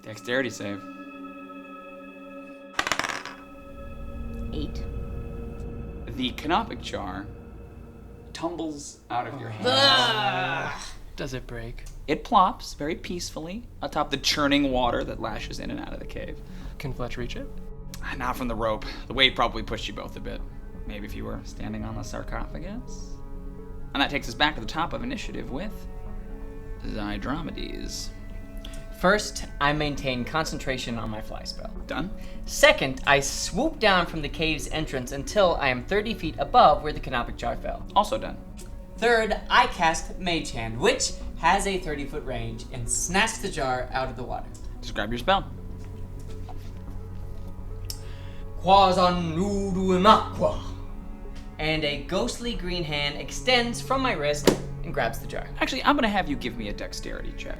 Dexterity save. 8. The canopic jar tumbles out of your hands. Does it break? It plops very peacefully atop the churning water that lashes in and out of the cave. Can Fletch reach it? Not from the rope. The weight probably pushed you both a bit. Maybe if you were standing on the sarcophagus. And that takes us back to the top of initiative with Zydromedes. First, I maintain concentration on my fly spell. Done? Second, I swoop down from the cave's entrance until I am 30 feet above where the canopic jar fell. Also done. Third, I cast Mage Hand, which has a 30-foot range, and snatch the jar out of the water. Describe your spell. Quasan Nuduimakwa. And a ghostly green hand extends from my wrist and grabs the jar. Actually, I'm gonna have you give me a dexterity check.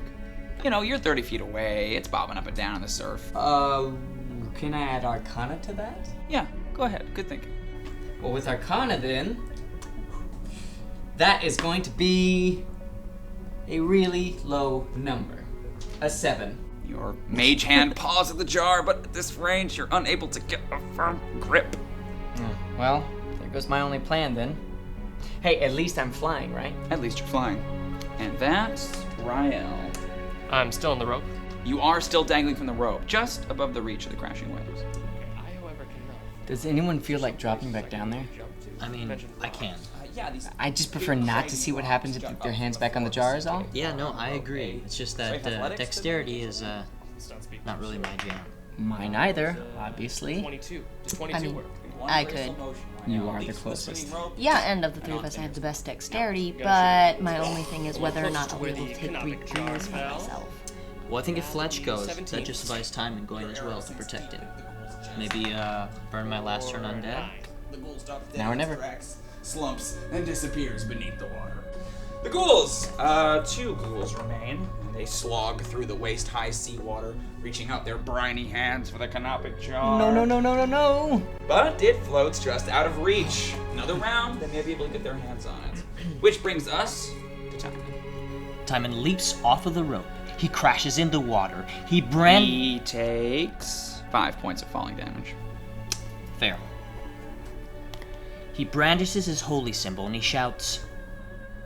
You know, you're 30 feet away. It's bobbing up and down in the surf. Can I add Arcana to that? Yeah, go ahead. Good thinking. Well, with Arcana then, that is going to be a really low number. A 7. Your mage hand paws at the jar, but at this range, you're unable to get a firm grip. Well, there goes my only plan then. Hey, at least I'm flying, right? At least you're flying. And that's Rael. I'm still on the rope. You are still dangling from the rope, just above the reach of the crashing waves. I, however, cannot. Does anyone feel like dropping back down there? I mean, I can. I just prefer not to see what happens if they put their hands back on the jar is all. Yeah, no, I agree. It's just that dexterity is not really my jam. Mine either, obviously. 22. Does 22 I mean, work? I could. You are the closest. Yeah, and of the three of us, I have the best dexterity, but my only thing is whether or not I'll be able to take 3 kills for myself. Well, I think if Fletch goes, that justifies time and going as well to protect him. Maybe burn my last turn undead. Now or never. Slumps and disappears beneath the water. The ghouls! 2 ghouls remain. They slog through the waist-high seawater, reaching out their briny hands for the canopic jar. No. But it floats just out of reach. Another round, they may be able to get their hands on it. Which brings us to Timon. Timon leaps off of the rope. He crashes into water. He takes 5 points of falling damage. Fair. He brandishes his holy symbol and he shouts,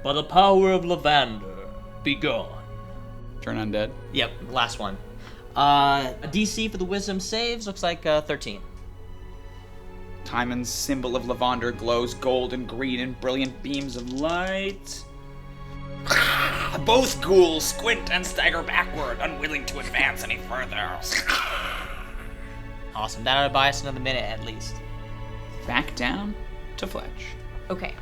"By the power of Lavender, be gone." Turn undead. Yep, last one. A DC for the wisdom saves looks like 13. Timon's symbol of lavender glows gold and green in brilliant beams of light. Both ghouls squint and stagger backward, unwilling to advance any further. Awesome, that ought to buy us another minute at least. Back down to Fletch. Okay.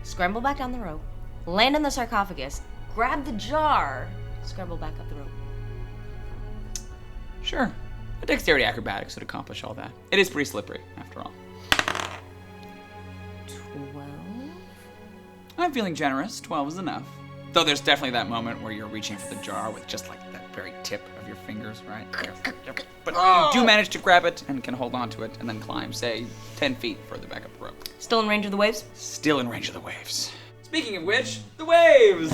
Scramble back down the rope, land in the sarcophagus, grab the jar, scramble back up the rope. Sure. A dexterity acrobatics would accomplish all that. It is pretty slippery, after all. 12? I'm feeling generous. 12 is enough. Though there's definitely that moment where you're reaching for the jar with just like that very tip of your fingers, right? But you do manage to grab it and can hold on to it and then climb, say, 10 feet further back up the rope. Still in range of the waves? Still in range of the waves. Speaking of which, the waves!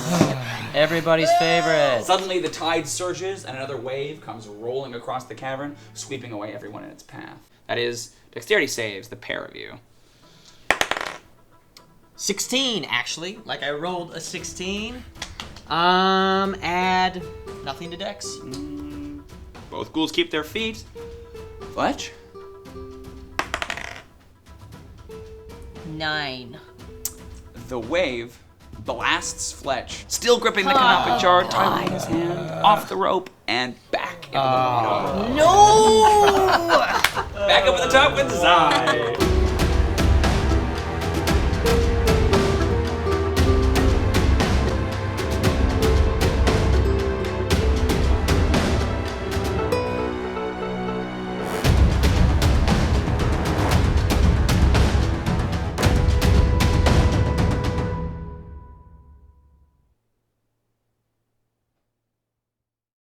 Everybody's favorite. Suddenly the tide surges and another wave comes rolling across the cavern, sweeping away everyone in its path. That is, dexterity saves, the pair of you. 16, actually. Like I rolled a 16. Add nothing to dex. Both ghouls keep their feet. Fletch? 9. The wave blasts Fletch, still gripping the canopic jar, tying his hand off the rope and back into the water. No! Back up at the top with Zai.